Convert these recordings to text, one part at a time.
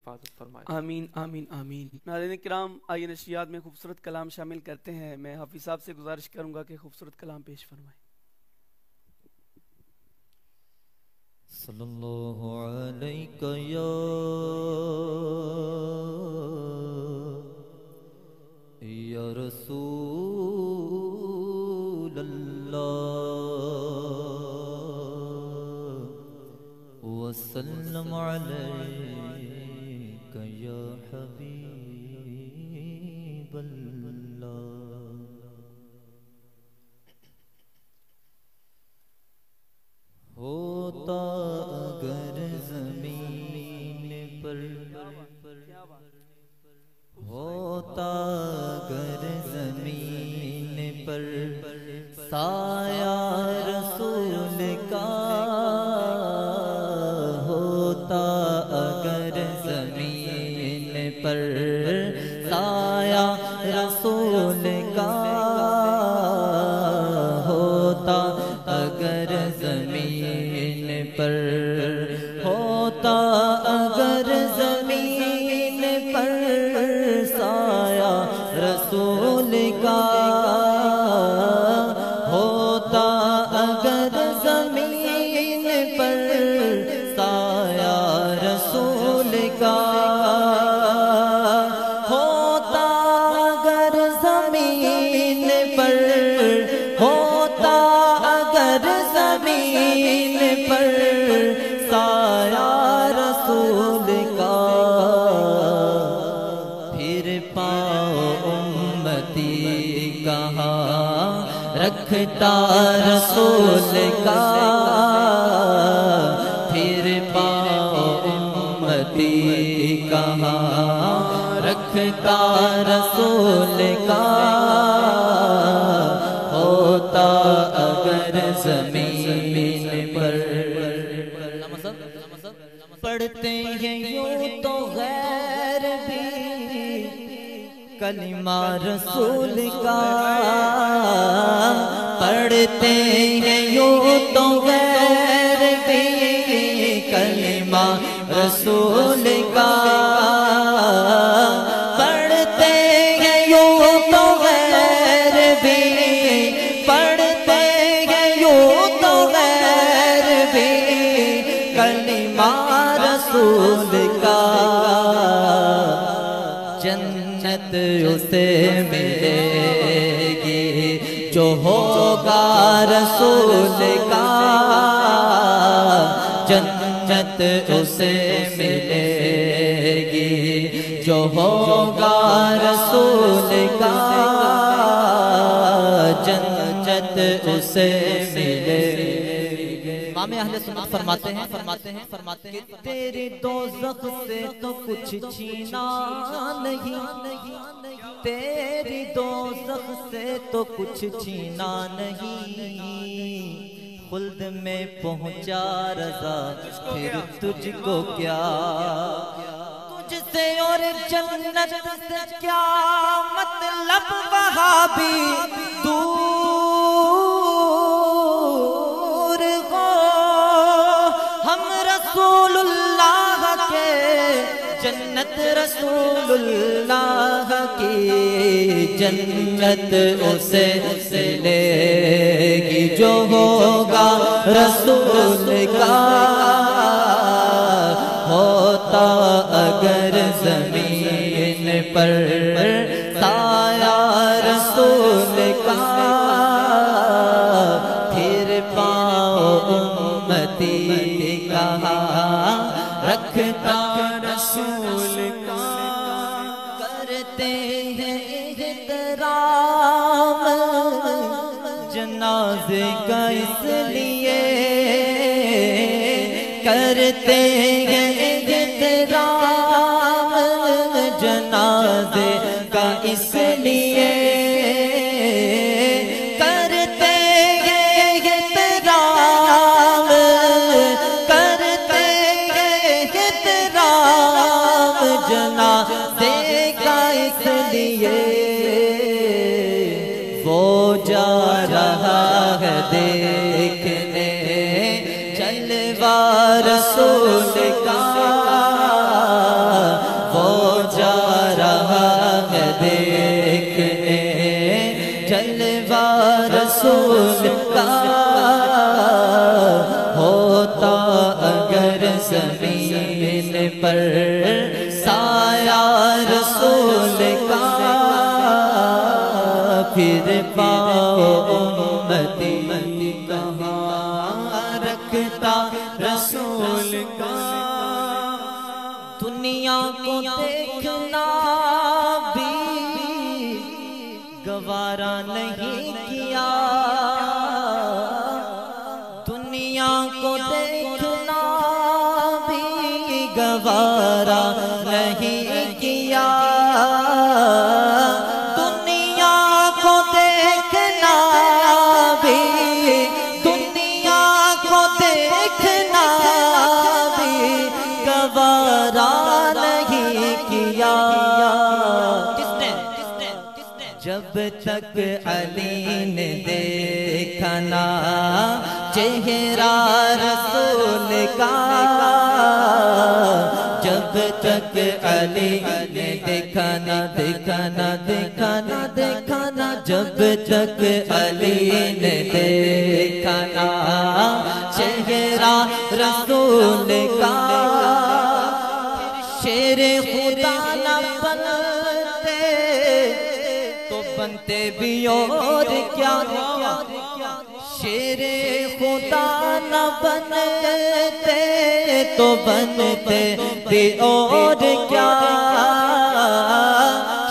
حفاظت فرمائے. آمین آمین آمین. ناظرین کرام، آئیے نشریات میں خوبصورت کلام شامل کرتے ہیں. میں حافظ صاحب سے گزارش کروں گا کہ خوبصورت کلام پیش فرمائیں. صلی اللہ علیہ یا رسول اللہ وسلم علیک یا حبیب اللہ. ہوتا اگر زمین پر ہوتا اگر زمین پر سایہ رسول کا ہوتا اگر زمین پر سایہ رسول کا ہوتا اگر زمین پر ہوتا اگر زمین پر سایہ رسول کا ہوتا اگر زمین پر سایہ رسول کا ہوتا اگر زمین پر ہوتا اگر زمین پر سایہ رسول کا پھر پاؤ امتی کہاں رکھتا رسول کا پھر پاؤ امتی کہاں رکھتا رسول کا ہوتا اگر زمین پر. پڑھتے ہیں یوں تو غیر بھی کلمہ رسول کا پڑھتے ہیں یوں تو غیر بھی کلمہ رسول کا پڑھتے ہیں یوں تو غیر بھی پڑھتے ہیں یوں تو غیر بھی کلمہ رسول کا جنت اسے ملے گی جو ہوگا رسول کا جنت اسے ملے گی جو ہوگا رسول کا جنت اسے ملے گی. امام اہل سنت فرماتے ہیں کہ تیری دوزخ سے تو کچھ چھینا نہیں تیری دوزخ سے تو کچھ چھینا نہیں خلد میں پہنچا رضا پھر تجھ کو کیا تجھ سے اور جنت سے کیا مطلب وہاں بھی دور ہو ہم رسول اللہ کے جنت رسول اللہ کی جنت اسے ملے گی جو ہوگا رسول کا ہوتا اگر زمین پر سایہ رسول کا پھر پاؤ امتی کہاں رکھتا رسول کا کرتے ہیں احترام جنازے کا اس لیے کرتے ہیں احترام جنازے کا اس لیے کرتے ہیں احترام کرتے ہیں احترام جنازے کا اس لیے وہ جا رہا ہے دیکھنے جلوہ رسول کا پر سایہ رسول کا پھر پاؤ امتی کہاں رکھتا رسول کا دنیا کو دیکھنا بھی گوارا نہیں کیا دنیا کو دیکھنا بھی گوارا نہیں کیا دنیا کو دیکھنا بھی دنیا کو دیکھنا بھی گوارا نہیں کیا جب تک علی نے دیکھا نا چہرہ رسول کا جب تک علی نے دیکھا نا جب تک علی نے دیکھا نا چہرہ رسول کا شیر خدا نہ بنتے تو بنتے بھی اور کیا شیر خدا نہ بنتے تو بنتے بھی اور کیا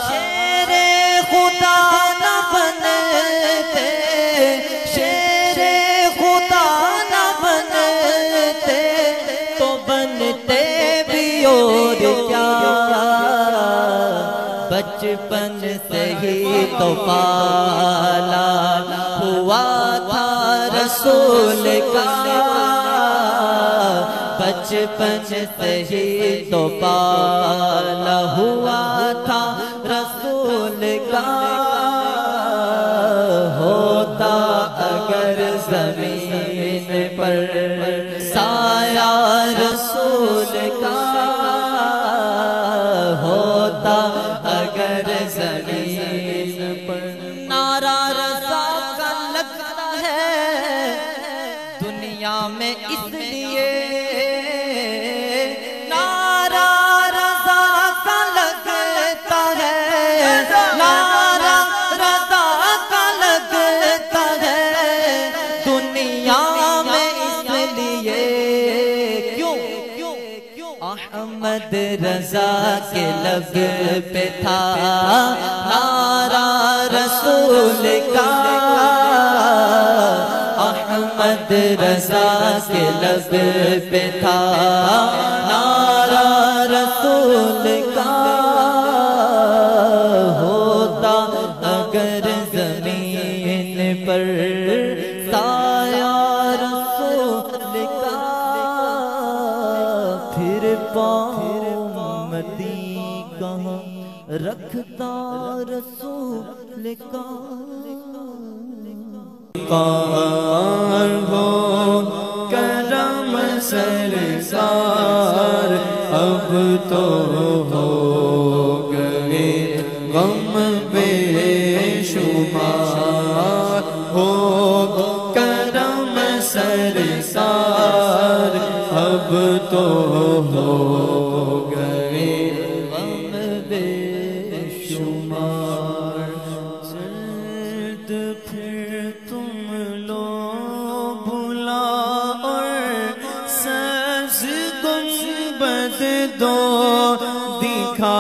شیر خدا نہ بنتے شیر خدا نہ بنتے تو بنتے بھی اور کیا بچپن سے ہی تو پالا ہوا تھا رسول کا بچپن سے ہی تو پالا ہوا تھا رسول کا ہوتا اگر زمین پر سایہ رسول کا ہوتا اگر زمین پر نعرہ رضا کا لگتا ہے دنیا میں اس لیے نعرہ رضا کا لگتا ہے نعرہ رضا کا لگتا ہے دنیا میں اس لیے کیوں احمد رضا کے لب پہ تھا نعرہ رسول کا احمد رضا کے لب پہ تھا نعرہ رسول کا ہوتا اگر زمین پر سایہ رسول کا پھر پامتی کہاں رکھتا رسول کا کار ہو کرم سرکار اب تو ہو گئے غم بے شمار ہو کرم سرکار اب تو ہو گئے غم بے شمار جلد پھر تم لو بھلا اور سبز گنبد دو دکھا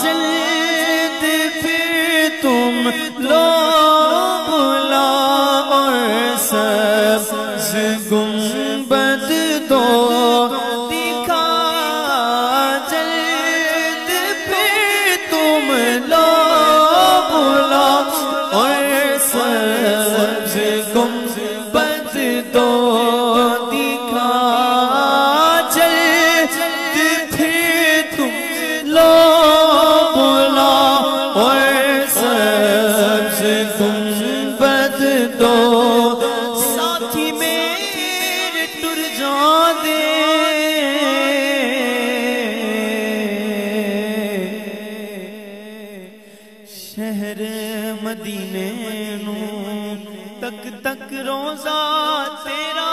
جلد پھر تم لو بھلا اور سبز گنبد دو دکھا جلد پھر تم لو بھلا اور سبز گنبد دو دکھا جلد پھر تم لو بھلا اور سبز گنبد دو ساتھی میرے ٹر جا دے شہر مدینے نو تک تک روزہ تیرا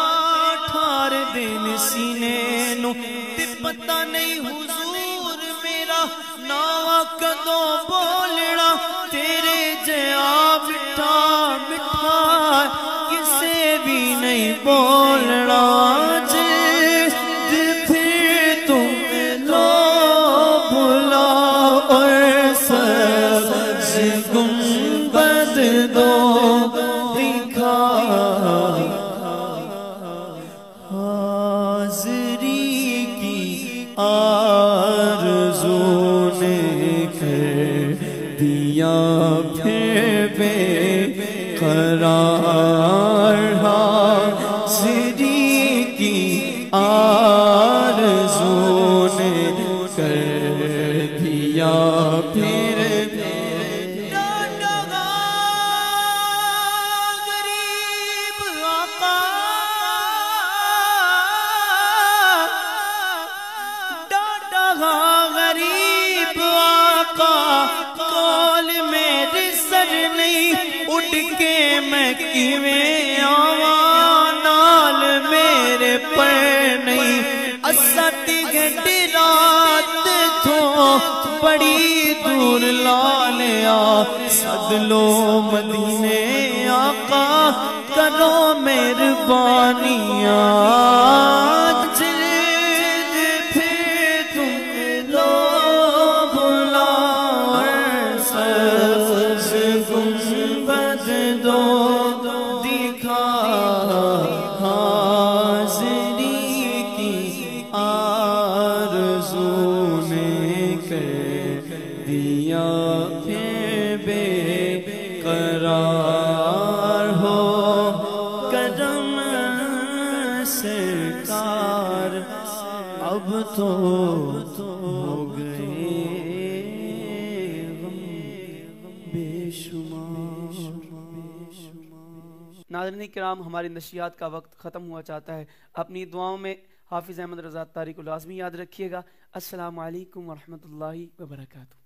ٹھار دن سینے نو تے پتہ نہیں حضور میرا ناوا کدوں بولنا تیرے جیا مٹھا مٹھا کسے بھی نہیں بولنا جلد پھر تم لو بلا اور سبز گنبد دو دکھا حاضری کی آرزو نے کر دیا پھر بے قرار حاضری کی آرزو نے کر دیا پھر بے غریب آقا غریب آقا کول میرے سر نہیں اٹھ کے میں کیویں آواں نال میرے پر نہیں اسات گھنٹے رات تھو بڑی دور لا لیا سد لو مدینے آقا کرو مہربانیاں قرار ہو کرم سرکار اب تو ہو گئے غم بے شمار۔ ناظرین کرام ہماری نشریات کا وقت ختم ہوا چاہتا ہے، اپنی دعاؤں میں حافظ احمد رضا اتاری کو لازمی یاد رکھیے گا۔ السلام علیکم ورحمۃ اللہ وبرکاتہ۔